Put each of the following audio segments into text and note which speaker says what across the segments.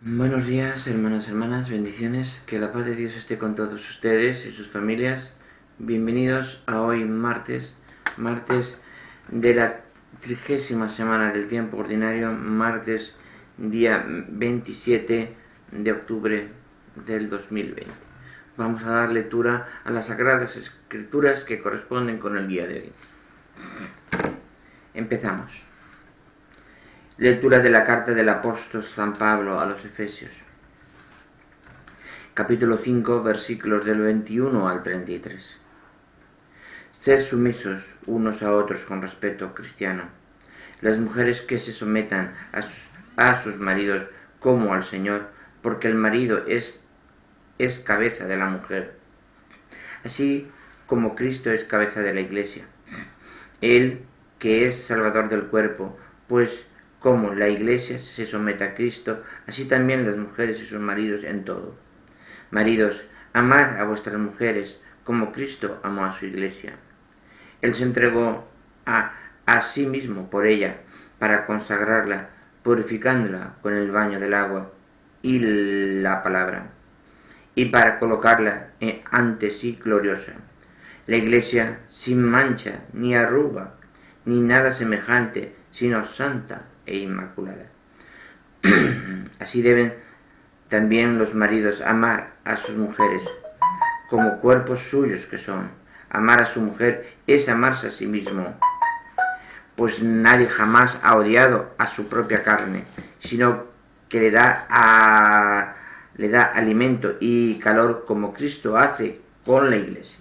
Speaker 1: Buenos días, hermanas, bendiciones, que la paz de Dios esté con todos ustedes y sus familias. Bienvenidos a hoy martes de la 30ª semana del tiempo ordinario, martes día 27 de octubre del 2020. Vamos a dar lectura a las Sagradas Escrituras que corresponden con el día de hoy. Empezamos. Lectura de la carta del apóstol San Pablo a los Efesios. Capítulo 5, versículos del 21 al 33. Sed sumisos unos a otros con respeto cristiano. Las mujeres que se sometan a sus maridos como al Señor, porque el marido es cabeza de la mujer, así como Cristo es cabeza de la Iglesia. Él que es Salvador del cuerpo, pues como la Iglesia se somete a Cristo, así también las mujeres y sus maridos en todo. Maridos, amad a vuestras mujeres como Cristo amó a su Iglesia. Él se entregó a sí mismo por ella, para consagrarla, purificándola con el baño del agua y la palabra, y para colocarla ante sí gloriosa. La Iglesia sin mancha, ni arruga, ni nada semejante, sino santa e inmaculada. Así deben también los maridos amar a sus mujeres como cuerpos suyos que son. Amar a su mujer es amarse a sí mismo, pues nadie jamás ha odiado a su propia carne, sino que le da alimento y calor como Cristo hace con la Iglesia.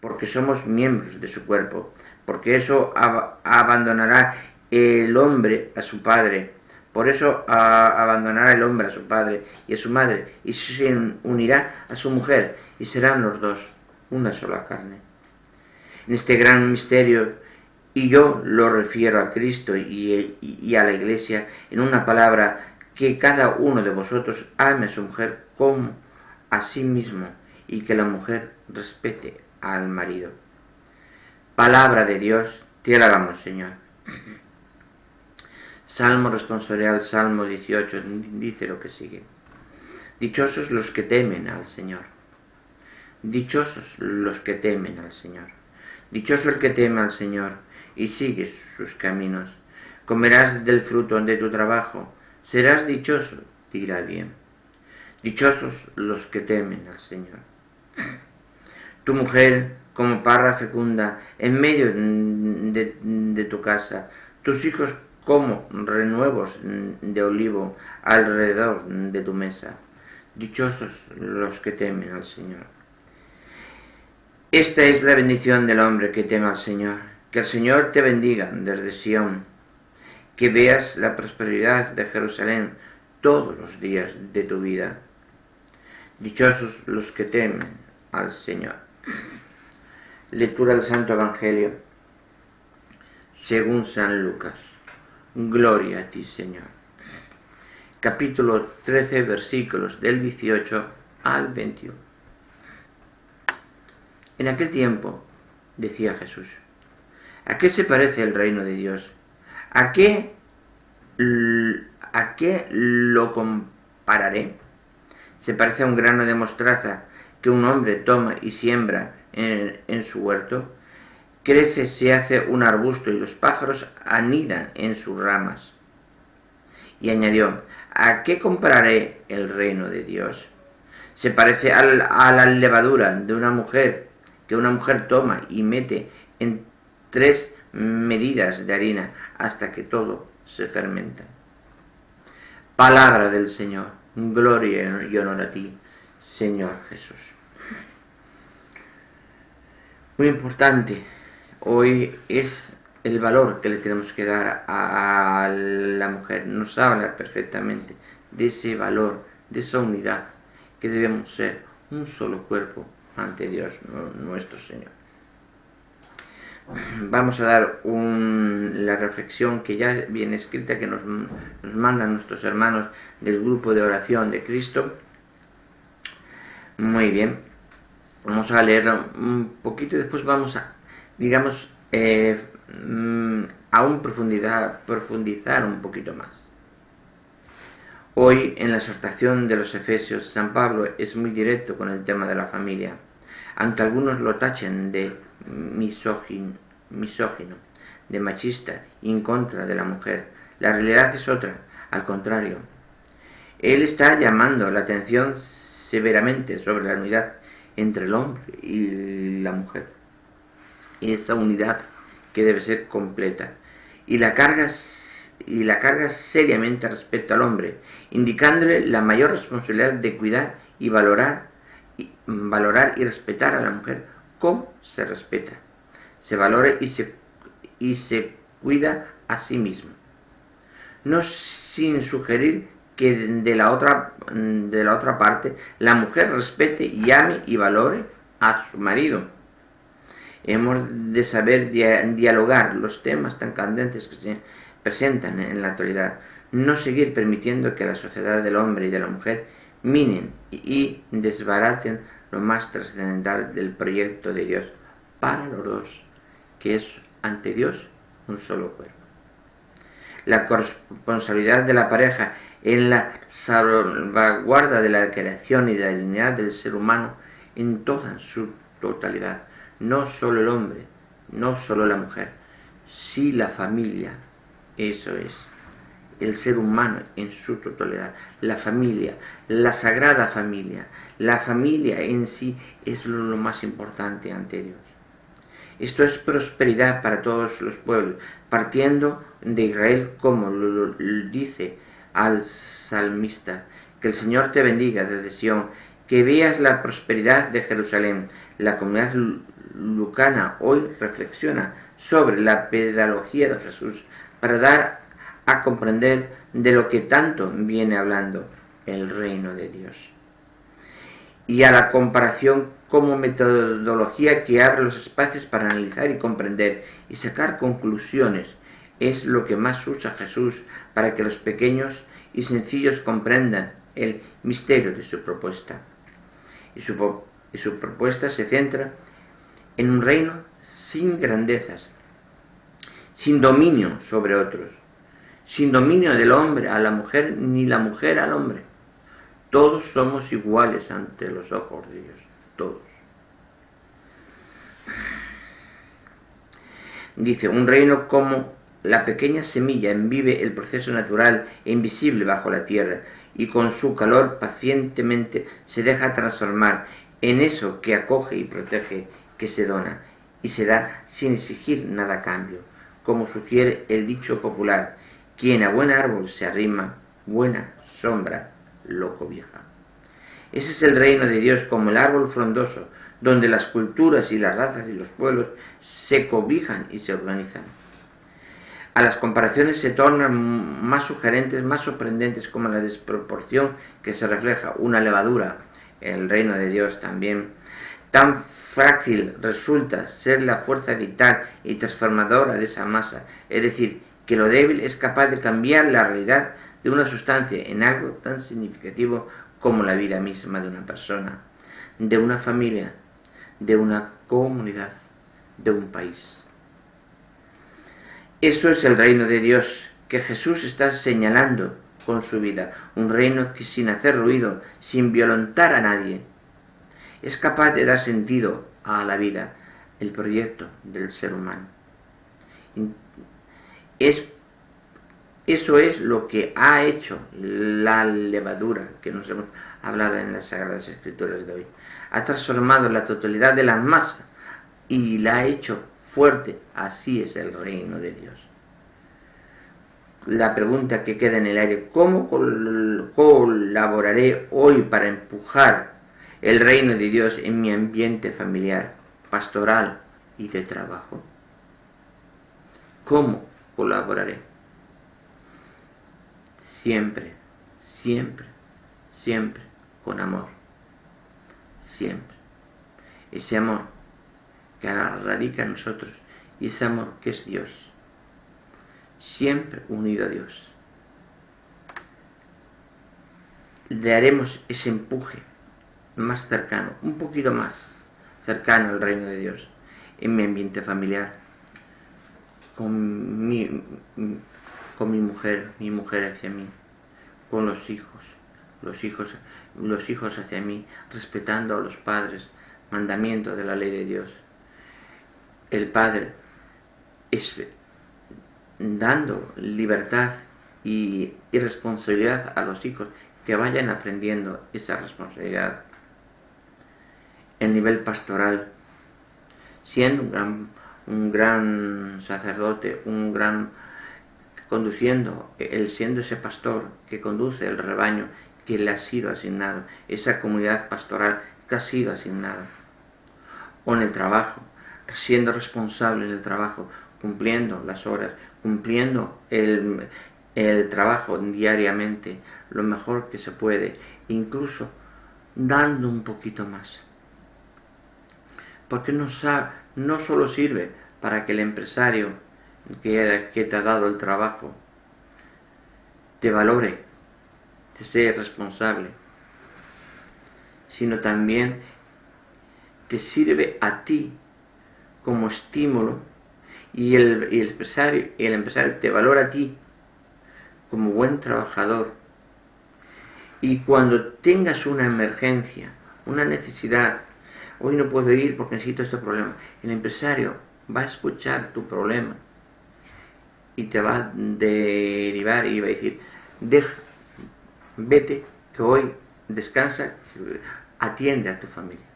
Speaker 1: Porque somos miembros de su cuerpo, porque eso abandonará el hombre a su padre, por eso abandonará el hombre a su padre y a su madre, y se unirá a su mujer, y serán los dos una sola carne. En este gran misterio, y yo lo refiero a Cristo y a la Iglesia, en una palabra, que cada uno de vosotros ame a su mujer como a sí mismo, y que la mujer respete al marido. Palabra de Dios, te alabamos, Señor. Salmo responsorial, Salmo 18, dice lo que sigue. Dichosos los que temen al Señor. Dichosos los que temen al Señor. Dichoso el que teme al Señor y sigue sus caminos. Comerás del fruto de tu trabajo. Serás dichoso, te irá bien. Dichosos los que temen al Señor. Tu mujer como parra fecunda en medio de tu casa, tus hijos como renuevos de olivo alrededor de tu mesa. Dichosos los que temen al Señor. Esta es la bendición del hombre que teme al Señor. Que el Señor te bendiga desde Sión, que veas la prosperidad de Jerusalén todos los días de tu vida. Dichosos los que temen al Señor. Lectura del Santo Evangelio según San Lucas. Gloria a ti, Señor. Capítulo 13, versículos del 18 al 21. En aquel tiempo decía Jesús: ¿a qué se parece el reino de Dios? ¿A qué lo compararé? Se parece a un grano de mostaza que un hombre toma y siembra en su huerto. Crece, se hace un arbusto y los pájaros anidan en sus ramas. Y añadió: ¿a qué compararé el reino de Dios? Se parece a la levadura de una mujer, que una mujer toma y mete en 3 medidas de harina hasta que todo se fermenta. Palabra del Señor. Gloria y honor a ti, Señor Jesús. Muy importante hoy es el valor que le tenemos que dar a la mujer. Nos habla perfectamente de ese valor, de esa unidad, que debemos ser un solo cuerpo ante Dios nuestro Señor. Vamos a dar la reflexión que ya viene escrita, que nos mandan nuestros hermanos del grupo de oración de Cristo. Muy bien, vamos a leer un poquito y después vamos a, aún profundizar un poquito más. Hoy, en la exhortación de los Efesios, San Pablo es muy directo con el tema de la familia, aunque algunos lo tachen de misógino, de machista y en contra de la mujer. La realidad es otra, al contrario. Él está llamando la atención severamente sobre la unidad entre el hombre y la mujer. Y esa unidad que debe ser completa. Y la carga seriamente respecto al hombre, indicándole la mayor responsabilidad de cuidar y valorar y respetar a la mujer como se respeta, se valora y se cuida a sí mismo, no sin sugerir que de la otra parte la mujer respete y ame y valore a su marido. Hemos de saber dialogar los temas tan candentes que se presentan en la actualidad, no seguir permitiendo que la sociedad del hombre y de la mujer minen y desbaraten lo más trascendental del proyecto de Dios para los dos, que es ante Dios un solo cuerpo. La corresponsabilidad de la pareja en la salvaguarda de la creación y de la dignidad del ser humano en toda su totalidad, no solo el hombre, no solo la mujer, sí la familia, eso es, el ser humano en su totalidad, la familia, la sagrada familia, la familia en sí es lo más importante ante Dios. Esto es prosperidad para todos los pueblos, partiendo de Israel, como lo dice al salmista, que el Señor te bendiga desde Sión, que veas la prosperidad de Jerusalén. La comunidad lucana hoy reflexiona sobre la pedagogía de Jesús para dar a comprender de lo que tanto viene hablando el reino de Dios. Y a la comparación como metodología que abre los espacios para analizar y comprender y sacar conclusiones es lo que más usa Jesús para que los pequeños y sencillos comprendan el misterio de su propuesta. Y su propuesta se centra en un reino sin grandezas, sin dominio sobre otros, sin dominio del hombre a la mujer ni la mujer al hombre. Todos somos iguales ante los ojos de Dios, todos. Dice, un reino como la pequeña semilla envive el proceso natural e invisible bajo la tierra y con su calor pacientemente se deja transformar en eso que acoge y protege, que se dona y se da sin exigir nada a cambio, como sugiere el dicho popular, quien a buen árbol se arrima, buena sombra lo cobija. Ese es el reino de Dios como el árbol frondoso, donde las culturas y las razas y los pueblos se cobijan y se organizan. A las comparaciones se tornan más sugerentes, más sorprendentes, como la desproporción que se refleja una levadura, el reino de Dios también. Tan frágil resulta ser la fuerza vital y transformadora de esa masa, es decir, que lo débil es capaz de cambiar la realidad de una sustancia en algo tan significativo como la vida misma de una persona, de una familia, de una comunidad, de un país. Eso es el reino de Dios que Jesús está señalando con su vida, un reino que sin hacer ruido, sin violentar a nadie, es capaz de dar sentido a la vida, el proyecto del ser humano. Eso es lo que ha hecho la levadura que nos hemos hablado en las Sagradas Escrituras de hoy. Ha transformado la totalidad de la masa y la ha hecho fuerte. Así es el reino de Dios. La pregunta que queda en el aire, ¿cómo colaboraré hoy para empujar el reino de Dios en mi ambiente familiar, pastoral y de trabajo? ¿Cómo colaboraré? Siempre, siempre, siempre con amor. Siempre. Ese amor que radica en nosotros y ese amor que es Dios. Siempre unido a Dios. Le haremos ese empuje más cercano, un poquito más cercano al reino de Dios en mi ambiente familiar, con mi mujer hacia mí, con los hijos hacia mí, respetando a los padres, mandamiento de la ley de Dios. El padre es dando libertad y responsabilidad a los hijos, que vayan aprendiendo esa responsabilidad. El nivel pastoral, siendo un gran sacerdote, siendo ese pastor que conduce el rebaño que le ha sido asignado, esa comunidad pastoral que ha sido asignada. O en el trabajo, siendo responsable en el trabajo, cumpliendo las horas, cumpliendo el trabajo diariamente, lo mejor que se puede, incluso dando un poquito más. Porque no solo sirve para que el empresario que te ha dado el trabajo te valore, te sea responsable, sino también te sirve a ti como estímulo, y el empresario te valora a ti como buen trabajador. Y cuando tengas una emergencia, una necesidad, hoy no puedo ir porque necesito este problema, el empresario va a escuchar tu problema y te va a derivar y va a decir: vete, que hoy descansa, atiende a tu familia.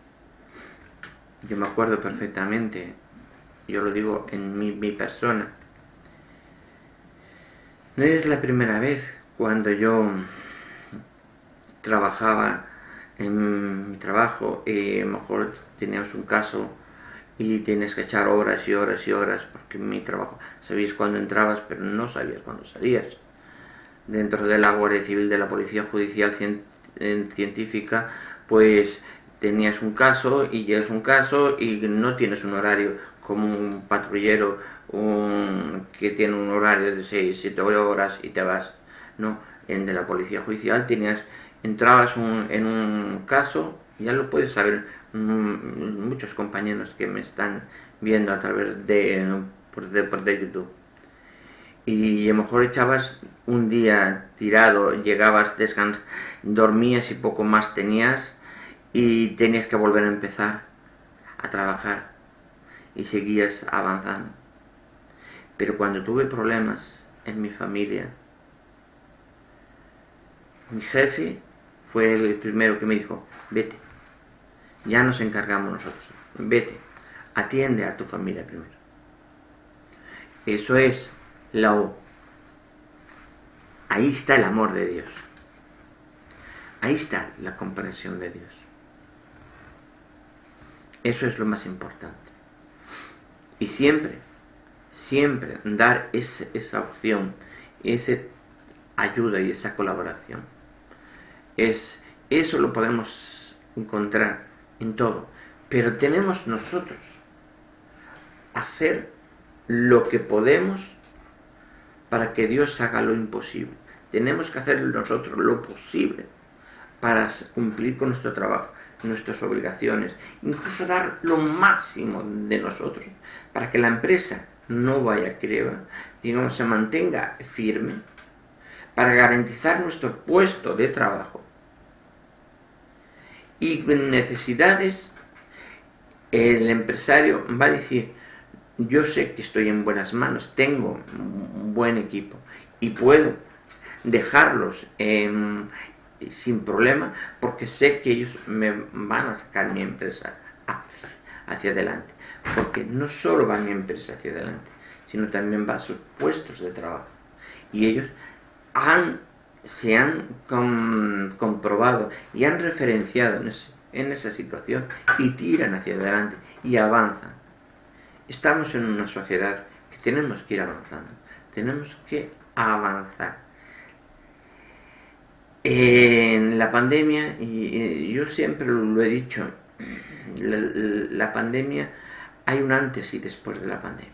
Speaker 1: Yo me acuerdo perfectamente, yo lo digo en mi persona, no es la primera vez cuando yo trabajaba en mi trabajo y a lo mejor teníamos un caso y tienes que echar horas y horas y horas, porque en mi trabajo sabías cuándo entrabas pero no sabías cuándo salías. Dentro de la Guardia Civil, de la Policía Judicial Científica, pues tenías un caso y llegas un caso y no tienes un horario como un patrullero que tiene un horario de 6, 7 horas y te vas. No, en de la Policía Judicial entrabas en un caso, ya lo puedes saber muchos compañeros que me están viendo a través de YouTube. Y a lo mejor echabas un día tirado, llegabas, dormías y poco más tenías, y tenías que volver a empezar a trabajar y seguías avanzando. Pero cuando tuve problemas en mi familia, mi jefe fue el primero que me dijo: vete, ya nos encargamos nosotros, vete, atiende a tu familia primero. Eso es la O. Ahí está el amor de Dios. Ahí está la comprensión de Dios. Eso es lo más importante. Y siempre dar esa opción, esa ayuda y esa colaboración. Eso lo podemos encontrar en todo. Pero tenemos nosotros hacer lo que podemos para que Dios haga lo imposible. Tenemos que hacer nosotros lo posible para cumplir con nuestro trabajo, nuestras obligaciones, incluso dar lo máximo de nosotros para que la empresa no vaya a quiebra, digamos, se mantenga firme, para garantizar nuestro puesto de trabajo. Y con necesidades, el empresario va a decir: yo sé que estoy en buenas manos, tengo un buen equipo y puedo dejarlos sin problema, porque sé que ellos me van a sacar mi empresa hacia adelante. Porque no solo va mi empresa hacia adelante, sino también va a sus puestos de trabajo. Y ellos se han comprobado y han referenciado en esa situación y tiran hacia adelante y avanzan. Estamos en una sociedad que tenemos que ir avanzando, tenemos que avanzar. En la pandemia, y yo siempre lo he dicho, la pandemia, hay un antes y después de la pandemia.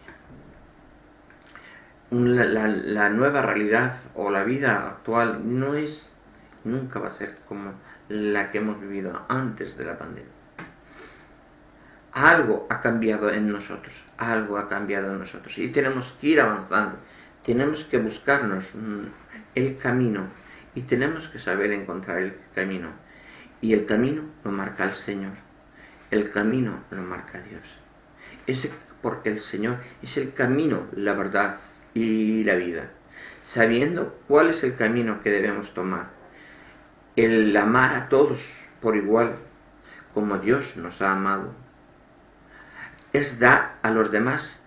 Speaker 1: La nueva realidad o la vida actual nunca va a ser como la que hemos vivido antes de la pandemia. algo ha cambiado en nosotros, algo ha cambiado en nosotros y tenemos que ir avanzando, tenemos que buscarnos el camino y tenemos que saber encontrar el camino. Y el camino lo marca el Señor, el camino lo marca Dios. Porque el Señor es el camino, la verdad y la vida. Sabiendo cuál es el camino que debemos tomar, el amar a todos por igual, como Dios nos ha amado, es dar a los demás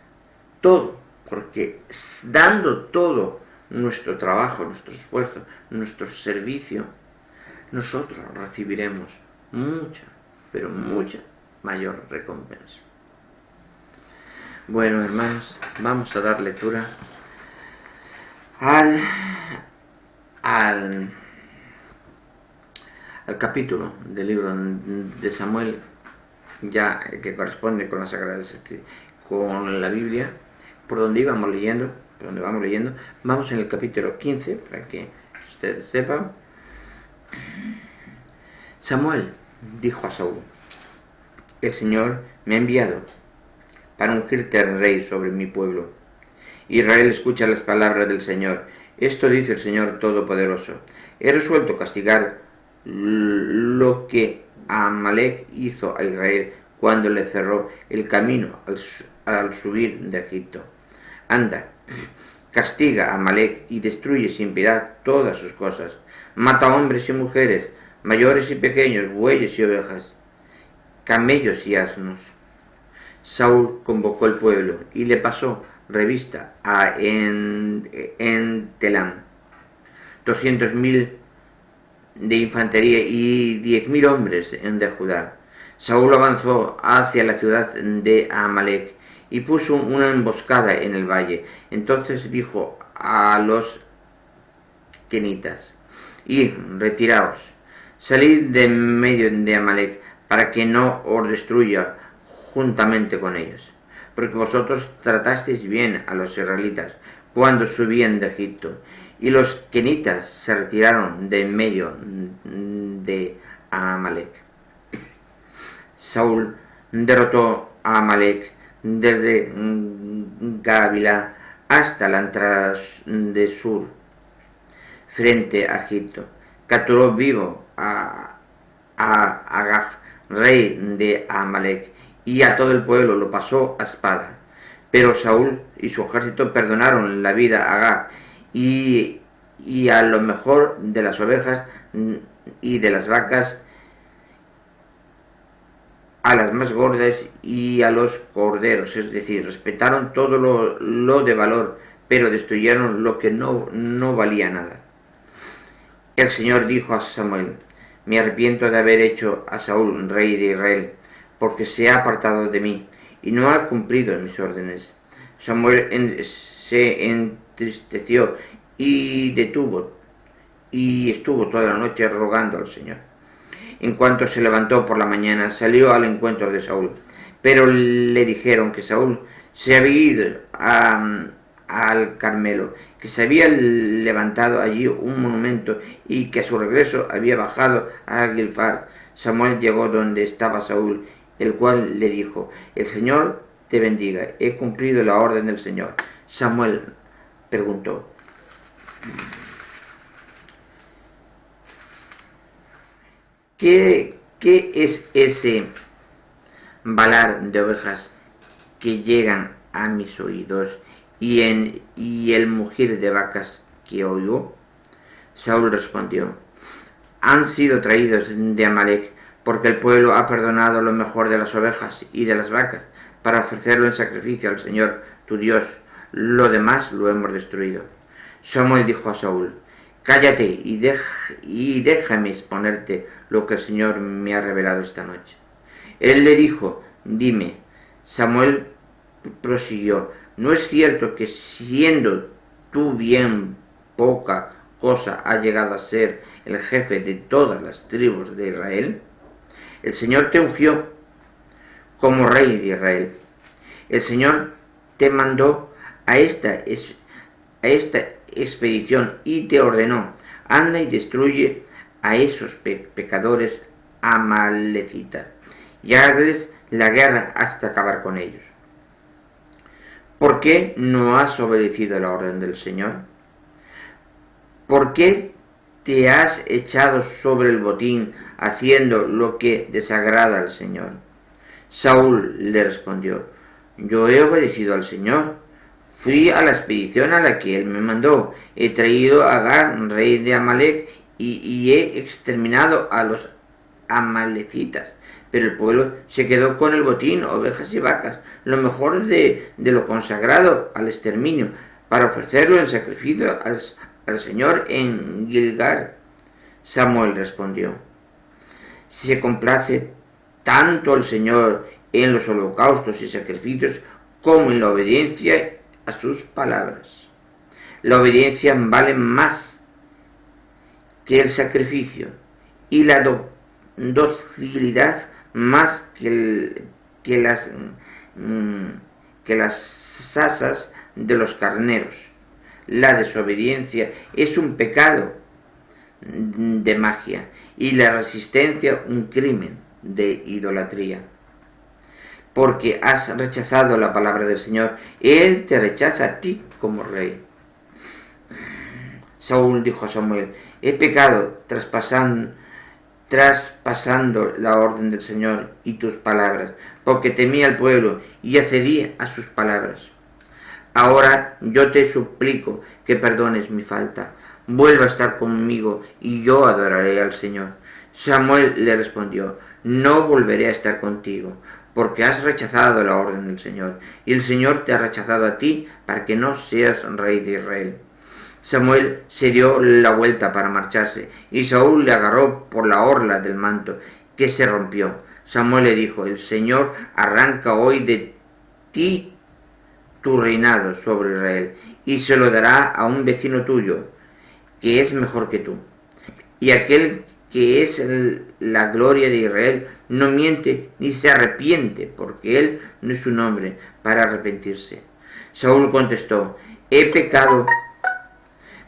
Speaker 1: todo, porque dando todo nuestro trabajo, nuestro esfuerzo, nuestro servicio, nosotros recibiremos mucha, pero mucha mayor recompensa. Bueno, hermanos, vamos a dar lectura al capítulo del libro de Samuel, ya que corresponde con las Sagradas Escrituras, con la Biblia, por donde vamos leyendo, vamos en el capítulo 15, para que ustedes sepan. Samuel dijo a Saúl: el Señor me ha enviado para ungirte rey sobre mi pueblo. Israel, escucha las palabras del Señor. Esto dice el Señor Todopoderoso: he resuelto castigar lo que Amalek hizo a Israel cuando le cerró el camino al subir de Egipto. Anda, castiga a Amalek y destruye sin piedad todas sus cosas. Mata hombres y mujeres, mayores y pequeños, bueyes y ovejas, camellos y asnos. Saúl convocó al pueblo y le pasó revista en Telam 200.000 de infantería y 10.000 hombres de Judá. Saúl avanzó hacia la ciudad de Amalek y puso una emboscada en el valle. Entonces dijo a los kenitas: id, retiraos, salid de medio de Amalek, para que no os destruya juntamente con ellos, porque vosotros tratasteis bien a los israelitas cuando subían de Egipto. Y los kenitas se retiraron de en medio de Amalek. Saúl derrotó a Amalek desde Gabila hasta la entrada de Sur, frente a Egipto. Capturó vivo a Agag, rey de Amalek, y a todo el pueblo lo pasó a espada. Pero Saúl y su ejército perdonaron la vida a Agag y a lo mejor de las ovejas y de las vacas, a las más gordas y a los corderos, es decir, respetaron todo lo de valor, pero destruyeron lo que no valía nada. El Señor dijo a Samuel: me arrepiento de haber hecho a Saúl rey de Israel, porque se ha apartado de mí y no ha cumplido mis órdenes. Samuel se entristeció y estuvo toda la noche rogando al Señor. En cuanto se levantó por la mañana, salió al encuentro de Saúl, pero le dijeron que Saúl se había ido al Carmelo, que se había levantado allí un monumento y que a su regreso había bajado a Gilfar. Samuel llegó donde estaba Saúl, el cual le dijo: el Señor te bendiga, he cumplido la orden del Señor. Samuel preguntó: ¿Qué es ese balar de ovejas que llegan a mis oídos y el mugir de vacas que oigo? Saúl respondió: han sido traídos de Amalek, porque el pueblo ha perdonado lo mejor de las ovejas y de las vacas para ofrecerlo en sacrificio al Señor tu Dios. Lo demás lo hemos destruido. Samuel dijo a Saúl: cállate y déjame exponerte lo que el Señor me ha revelado esta noche. Él le dijo: dime. Samuel prosiguió: ¿no es cierto que siendo tú bien poca cosa has llegado a ser el jefe de todas las tribus de Israel? El Señor te ungió como rey de Israel. El Señor te mandó a esta expedición y te ordenó: anda y destruye a esos pecadores amalecitas y hazles la guerra hasta acabar con ellos. ¿Por qué no has obedecido la orden del Señor? ¿Por qué te has echado sobre el botín haciendo lo que desagrada al Señor? Saúl le respondió: yo he obedecido al Señor. Fui a la expedición a la que él me mandó. He traído a Agag, rey de Amalec, y he exterminado a los amalecitas. Pero el pueblo se quedó con el botín, ovejas y vacas, lo mejor de lo consagrado al exterminio, para ofrecerlo en sacrificio al Señor en Gilgal. Samuel respondió: si se complace tanto el Señor en los holocaustos y sacrificios como en la obediencia a sus palabras. La obediencia vale más que el sacrificio y la docilidad más que las asas de los carneros. La desobediencia es un pecado de magia y la resistencia un crimen de idolatría. Porque has rechazado la palabra del Señor, Él te rechaza a ti como rey. Saúl dijo a Samuel: he pecado traspasando la orden del Señor y tus palabras, porque temí al pueblo y accedí a sus palabras. Ahora yo te suplico que perdones mi falta. Vuelva a estar conmigo y yo adoraré al Señor. Samuel le respondió: no volveré a estar contigo, porque has rechazado la orden del Señor, y el Señor te ha rechazado a ti para que no seas rey de Israel. Samuel se dio la vuelta para marcharse, y Saúl le agarró por la orla del manto, que se rompió. Samuel le dijo: el Señor arranca hoy de ti tu reinado sobre Israel, y se lo dará a un vecino tuyo, que es mejor que tú. Y aquel que es la gloria de Israel no miente ni se arrepiente, porque él no es un hombre para arrepentirse. Saúl contestó: he pecado,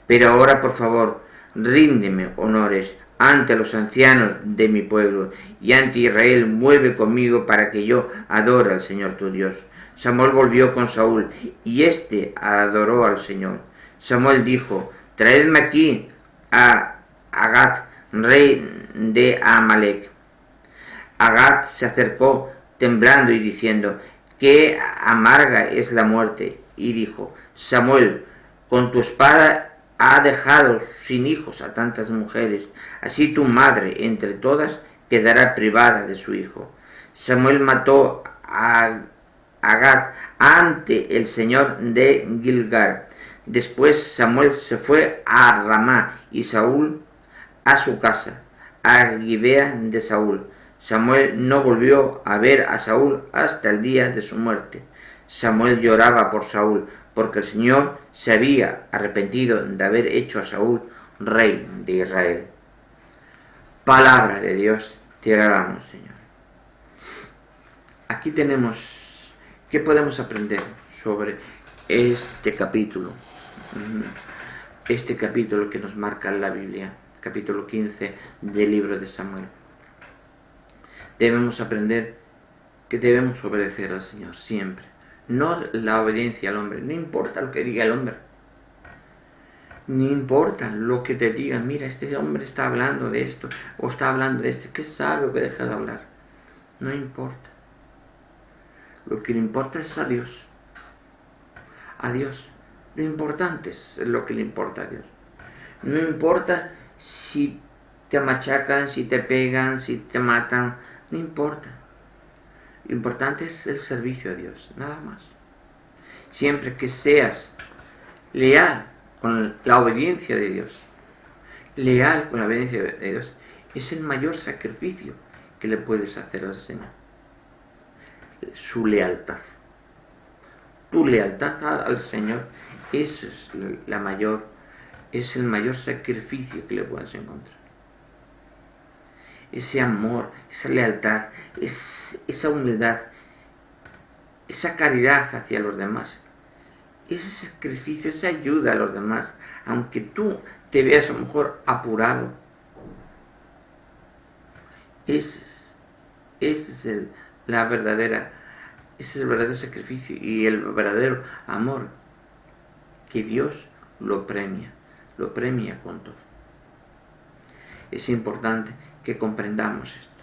Speaker 1: pero ahora por favor ríndeme honores ante los ancianos de mi pueblo y ante Israel. Mueve conmigo para que yo adore al Señor tu Dios. Samuel volvió con Saúl y éste adoró al Señor. Samuel dijo: traedme aquí a Agag, rey de Amalec. Agag se acercó temblando y diciendo: qué amarga es la muerte. Y dijo: Samuel, con tu espada ha dejado sin hijos a tantas mujeres, así tu madre entre todas quedará privada de su hijo. Samuel mató a Agag ante el Señor de Gilgal. Después Samuel se fue a Ramá y Saúl a su casa, a Gibea de Saúl. Samuel no volvió a ver a Saúl hasta el día de su muerte. Samuel lloraba por Saúl, porque el Señor se había arrepentido de haber hecho a Saúl rey de Israel. Palabra de Dios, te alabamos, Señor. Aquí tenemos, ¿qué podemos aprender sobre este capítulo? Este capítulo que nos marca la Biblia, capítulo 15 del libro de Samuel. Debemos aprender que debemos obedecer al Señor siempre. No la obediencia al hombre, no importa lo que diga el hombre. No importa lo que te digan: mira, este hombre está hablando de esto, o está hablando de esto, ¿qué sabe o que deja de hablar? No importa. Lo que le importa es a Dios. A Dios. Lo importante es lo que le importa a Dios. No importa si te machacan, si te pegan, si te matan, no importa. Lo importante es el servicio a Dios, nada más. Siempre que seas leal con la obediencia de Dios, leal con la obediencia de Dios, es el mayor sacrificio que le puedes hacer al Señor. Su lealtad. Tu lealtad al Señor, eso es es el mayor sacrificio que le puedes encontrar. Ese amor, esa lealtad, esa humildad, esa caridad hacia los demás, ese sacrificio, esa ayuda a los demás, aunque tú te veas a lo mejor apurado. Ese es ese es el verdadero sacrificio y el verdadero amor, que Dios lo premia con todo. Es importante que comprendamos esto.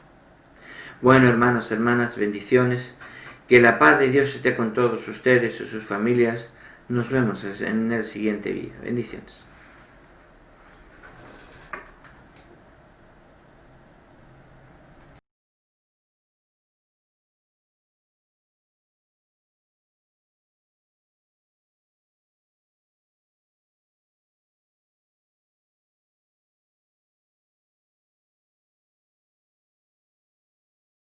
Speaker 1: Bueno, hermanos, hermanas, bendiciones. Que la paz de Dios esté con todos ustedes y sus familias. Nos vemos en el siguiente vídeo. Bendiciones.